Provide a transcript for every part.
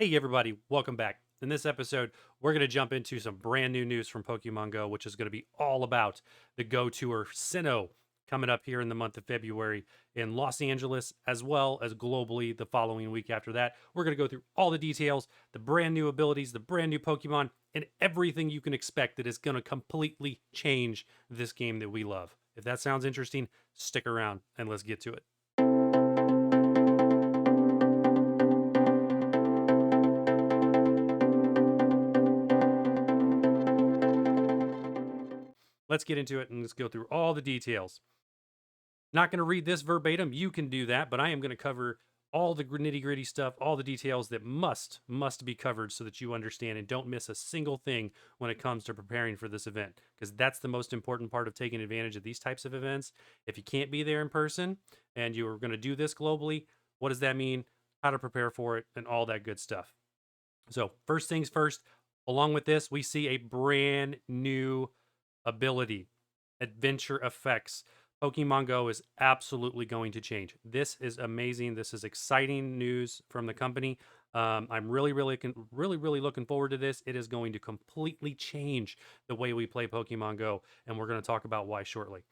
Hey everybody, welcome back. In this episode, we're going to jump into some brand new news from Pokemon Go, which is going to be all about the Go Tour Sinnoh coming up here in the month of February in Los Angeles, as well as globally the following week after that. We're going to go through all the details, the brand new abilities, the brand new Pokemon, and everything you can expect that is going to completely change this game that we love. If that sounds interesting, stick around and let's get to it. Let's get into it and let's go through all the details. Not going to read this verbatim. You can do that, but I am going to cover all the nitty gritty stuff, all the details that must be covered so that you understand and don't miss a single thing when it comes to preparing for this event, because that's the most important part of taking advantage of these types of events. If you can't be there in person and you're going to do this globally, what does that mean? How to prepare for it and all that good stuff. So, first things first, along with this, we see a brand new ability, adventure effects. Pokemon Go is absolutely going to change. This is amazing. This is exciting news from the company. I'm really looking forward to this. It is going to completely change the way we play Pokemon Go, and we're going to talk about why shortly.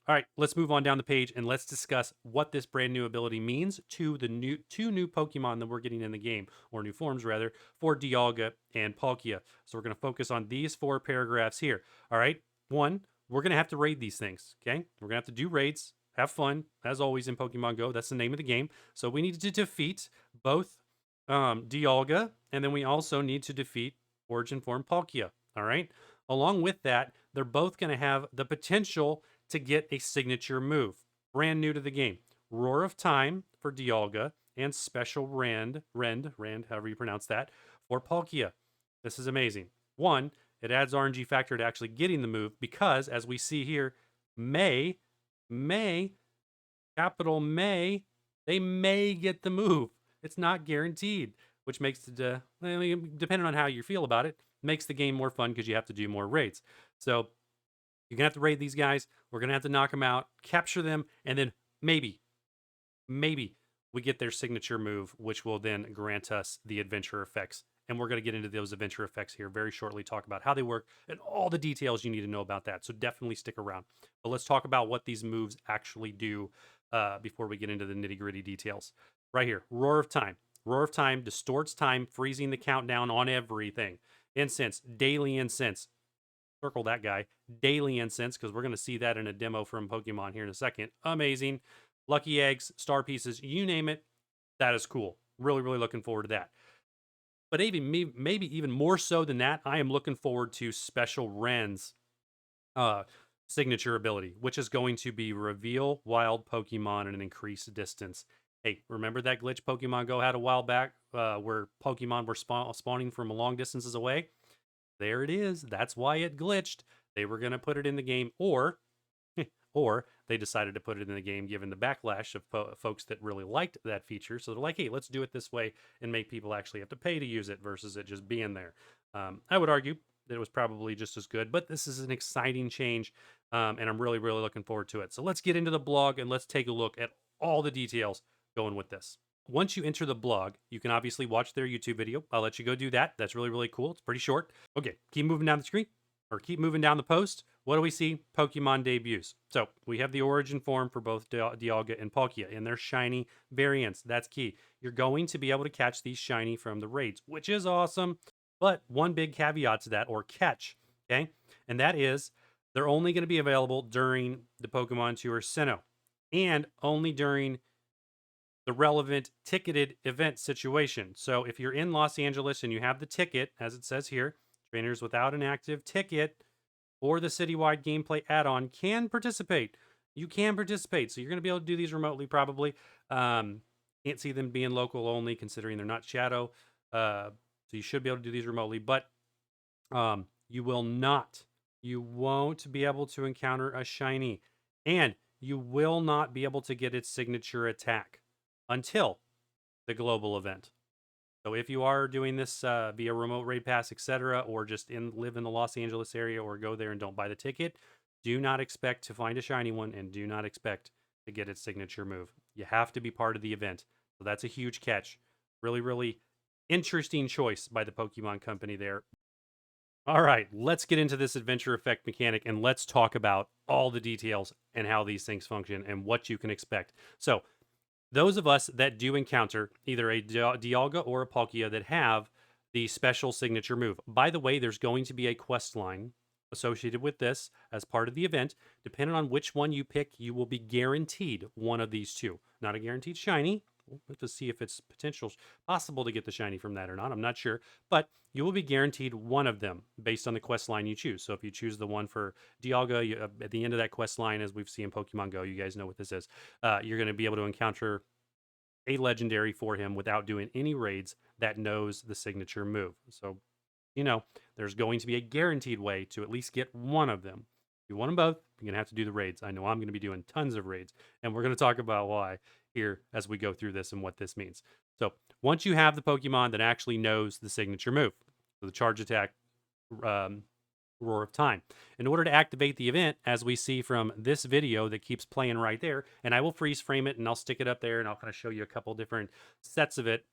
All right, let's move on down the page and let's discuss what this brand new ability means to the two new Pokemon that we're getting in the game, or new forms rather, for Dialga and Palkia. So we're going to focus on these four paragraphs here. All right, one, we're going to have to raid these things. Okay, we're going to have to do raids, have fun as always in Pokemon Go. That's the name of the game. So we need to defeat both Dialga, and then we also need to defeat Origin Forme Palkia. All right. Along with that, they're both going to have the potential to get a signature move. Brand new to the game. Roar of Time for Dialga and Spacial Rend, however you pronounce that, for Palkia. This is amazing. One, it adds RNG factor to actually getting the move because, as we see here, may, capital May, they may get the move. It's not guaranteed, which makes it, depending on how you feel about it, makes the game more fun because you have to do more raids. So you're gonna have to raid these guys. We're gonna have to knock them out, capture them, and then maybe we get their signature move, which will then grant us the adventure effects. And we're going to get into those adventure effects here very shortly, talk about how they work and all the details you need to know about that. So definitely stick around. But let's talk about what these moves actually do before we get into the nitty gritty details. Right here, Roar of Time. Roar of Time distorts time, freezing the countdown on everything. Incense, daily incense. Circle that guy. Daily incense, because we're going to see that in a demo from Pokemon here in a second. Amazing. Lucky eggs, star pieces, you name it. That is cool. Really looking forward to that. But even maybe even more so than that, I am looking forward to Spacial Rend's uh, signature ability, which is going to be reveal wild Pokemon at an increased distance. Hey, remember that glitch Pokemon Go had a while back where Pokemon were spawning from long distances away? There it is. That's why it glitched. They were going to put it in the game, or they decided to put it in the game given the backlash of folks that really liked that feature. So they're like, hey, let's do it this way and make people actually have to pay to use it versus it just being there. I would argue that it was probably just as good, but this is an exciting change, and I'm really looking forward to it. So let's get into the blog and let's take a look at all the details going with this. Once you enter the blog, you can obviously watch their YouTube video. I'll let you go do that. That's really cool. It's pretty short. Okay, keep moving down the screen or keep moving down the post. What do we see? Pokemon debuts. So we have the origin form for both Dialga and Palkia in their shiny variants. That's key. You're going to be able to catch these shiny from the raids, which is awesome. But one big caveat to that, or catch, okay? And that is they're only going to be available during the Pokemon Tour Sinnoh and only during the relevant ticketed event situation. So if you're in Los Angeles and you have the ticket, as it says here, trainers without an active ticket or the citywide gameplay add-on can participate. You can participate. So you're going to be able to do these remotely probably. Can't see them being local only considering they're not shadow. So you should be able to do these remotely, but you will not. You won't be able to encounter a shiny, and you will not be able to get its signature attack until the global event. So if you are doing this via remote raid pass, etc., or just live in the Los Angeles area or go there and don't buy the ticket, do not expect to find a shiny one and do not expect to get its signature move. You have to be part of the event. So that's a huge catch. Really Interesting choice by the Pokemon Company there. All right, let's get into this adventure effect mechanic and let's talk about all the details and how these things function and what you can expect. So, those of us that do encounter either a Dialga or a Palkia that have the special signature move. By the way, there's going to be a quest line associated with this as part of the event. Depending on which one you pick, you will be guaranteed one of these two. Not a guaranteed shiny. We'll have to see if it's possible to get the shiny from that or not. I'm not sure, but you will be guaranteed one of them based on the quest line you choose. So if you choose the one for Dialga, at the end of that quest line, as we've seen in Pokemon Go, you guys know what this is. You're going to be able to encounter a legendary for him without doing any raids that knows the signature move. So, there's going to be a guaranteed way to at least get one of them. If you want them both, you're going to have to do the raids. I know I'm going to be doing tons of raids, and we're going to talk about why here as we go through this and what this means. So, once you have the Pokemon that actually knows the signature move, so the charge attack, um, Roar of Time. In order to activate the event, as we see from this video that keeps playing right there, and I will freeze frame it and I'll stick it up there and I'll kind of show you a couple different sets of it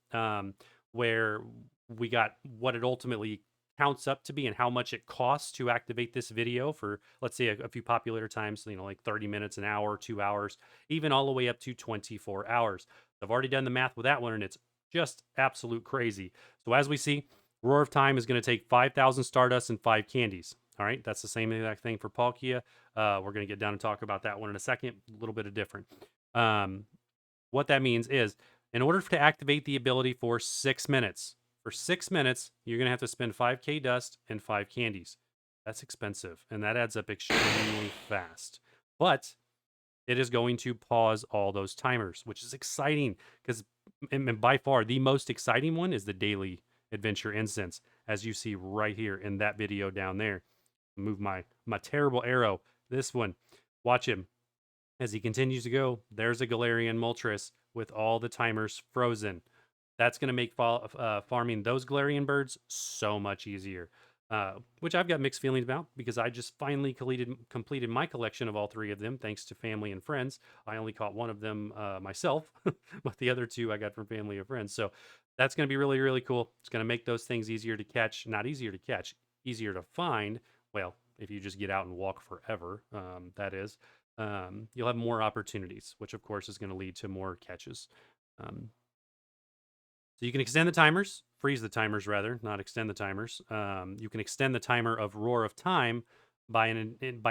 where we got what it ultimately counts up to be and how much it costs to activate this video for, let's say, a few popular times, like 30 minutes, an hour, 2 hours, even all the way up to 24 hours. I've already done the math with that one and it's just absolute crazy. So as we see, Roar of Time is going to take 5,000 Stardust and 5 candies. All right, that's the same exact thing for Palkia. We're going to get down and talk about that one in a second. A little bit of different. What that means is, in order to activate the ability for 6 minutes, you're going to have to spend 5k dust and 5 candies. That's expensive, and that adds up extremely fast. But it is going to pause all those timers, which is exciting because, and by far, the most exciting one is the daily adventure instance, as you see right here in that video down there. Move my terrible arrow. This one, watch him as he continues to go. There's a Galarian Moltres with all the timers frozen. That's going to make farming those Galarian birds so much easier. Which I've got mixed feelings about because I just finally completed my collection of all 3 of them thanks to family and friends. I only caught one of them myself, but the other 2 I got from family and friends. So that's going to be really, really cool. It's going to make those things easier to catch. Not easier to catch, easier to find. Well, if you just get out and walk forever, that is. You'll have more opportunities, which of course is going to lead to more catches. So you can extend the timers, freeze the timers rather, not extend the timers. You can extend the timer of Roar of Time by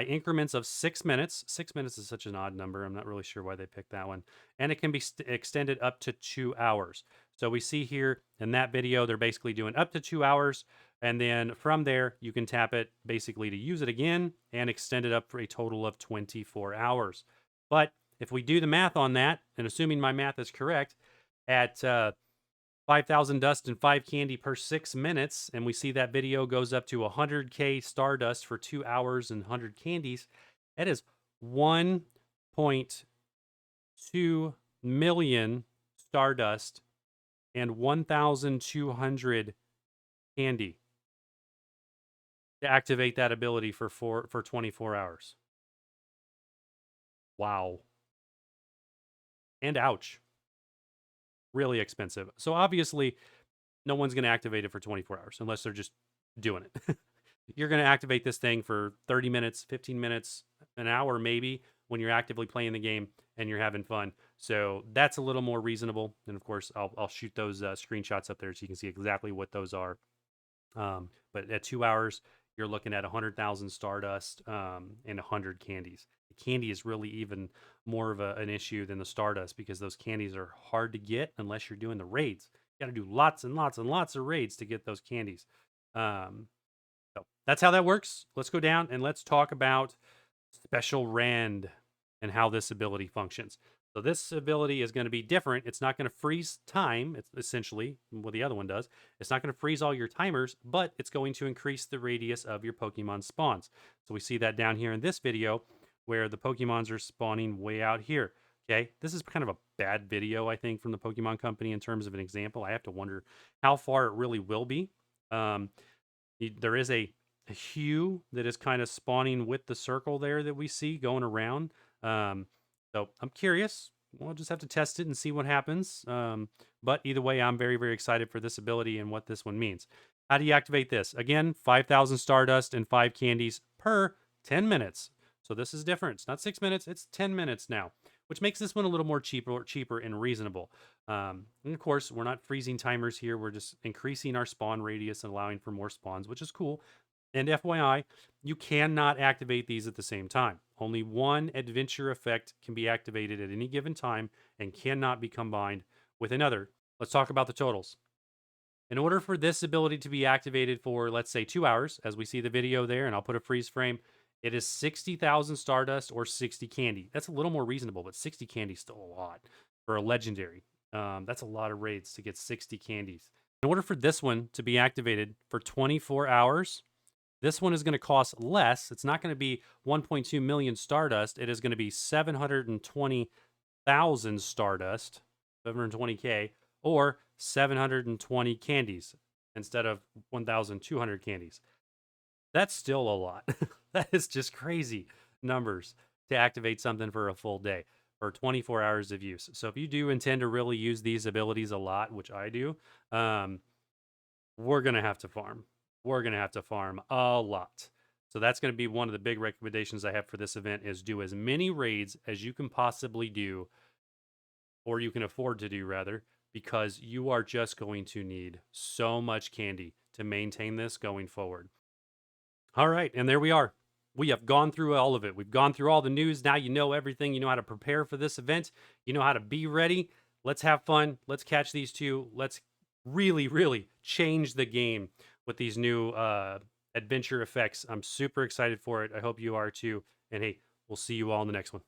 increments of 6 minutes. 6 minutes is such an odd number. I'm not really sure why they picked that one. And it can be extended up to 2 hours. So we see here in that video, they're basically doing up to 2 hours. And then from there, you can tap it basically to use it again and extend it up for a total of 24 hours. But if we do the math on that, and assuming my math is correct, at 5,000 dust and 5 candy per 6 minutes, and we see that video goes up to 100k Stardust for 2 hours and 100 candies. That is 1.2 million Stardust and 1,200 candy to activate that ability for 24 hours. Wow. And ouch. Really expensive. So obviously, no one's going to activate it for 24 hours unless they're just doing it. You're going to activate this thing for 30 minutes, 15 minutes, an hour maybe when you're actively playing the game and you're having fun. So that's a little more reasonable. And of course, I'll shoot those screenshots up there so you can see exactly what those are. But at 2 hours, you're looking at 100,000 Stardust and 100 candies. The candy is really even more of an issue than the Stardust because those candies are hard to get unless you're doing the raids. You got to do lots and lots and lots of raids to get those candies. So that's how that works. Let's go down and let's talk about Spacial Rend and how this ability functions. So this ability is going to be different. It's not going to freeze time. It's essentially what the other one does. It's not going to freeze all your timers, but it's going to increase the radius of your Pokemon spawns. So we see that down here in this video where the Pokemons are spawning way out here. Okay, this is kind of a bad video, I think, from the Pokemon Company in terms of an example. I have to wonder how far it really will be. There is a hue that is kind of spawning with the circle there that we see going around. So I'm curious. we'll just have to test it and see what happens. But either way, I'm very, very excited for this ability and what this one means. How do you activate this? Again, 5,000 Stardust and 5 candies per 10 minutes. So this is different. It's not 6 minutes, it's 10 minutes now, which makes this one a little more cheaper and reasonable. And of course, we're not freezing timers here. We're just increasing our spawn radius and allowing for more spawns, which is cool. And FYI, you cannot activate these at the same time. Only one adventure effect can be activated at any given time and cannot be combined with another. Let's talk about the totals. In order for this ability to be activated for, let's say, 2 hours, as we see the video there, and I'll put a freeze frame, it is 60,000 Stardust or 60 candy. That's a little more reasonable, but 60 candy is still a lot for a legendary. That's a lot of raids to get 60 candies. In order for this one to be activated for 24 hours, this one is going to cost less. It's not going to be 1.2 million Stardust. It is going to be 720,000 Stardust, 720K, or 720 candies instead of 1,200 candies. That's still a lot. That is just crazy numbers to activate something for a full day for 24 hours of use. So if you do intend to really use these abilities a lot, which I do, we're going to have to farm. We're going to have to farm a lot. So that's going to be one of the big recommendations I have for this event is do as many raids as you can possibly do, or you can afford to do rather, because you are just going to need so much candy to maintain this going forward. All right, and there we are. We have gone through all of it. We've gone through all the news. Now you know everything. You know how to prepare for this event. You know how to be ready. Let's have fun. Let's catch these two. Let's really, really change the game with these new adventure effects. I'm super excited for it. I hope you are too. And hey, we'll see you all in the next one.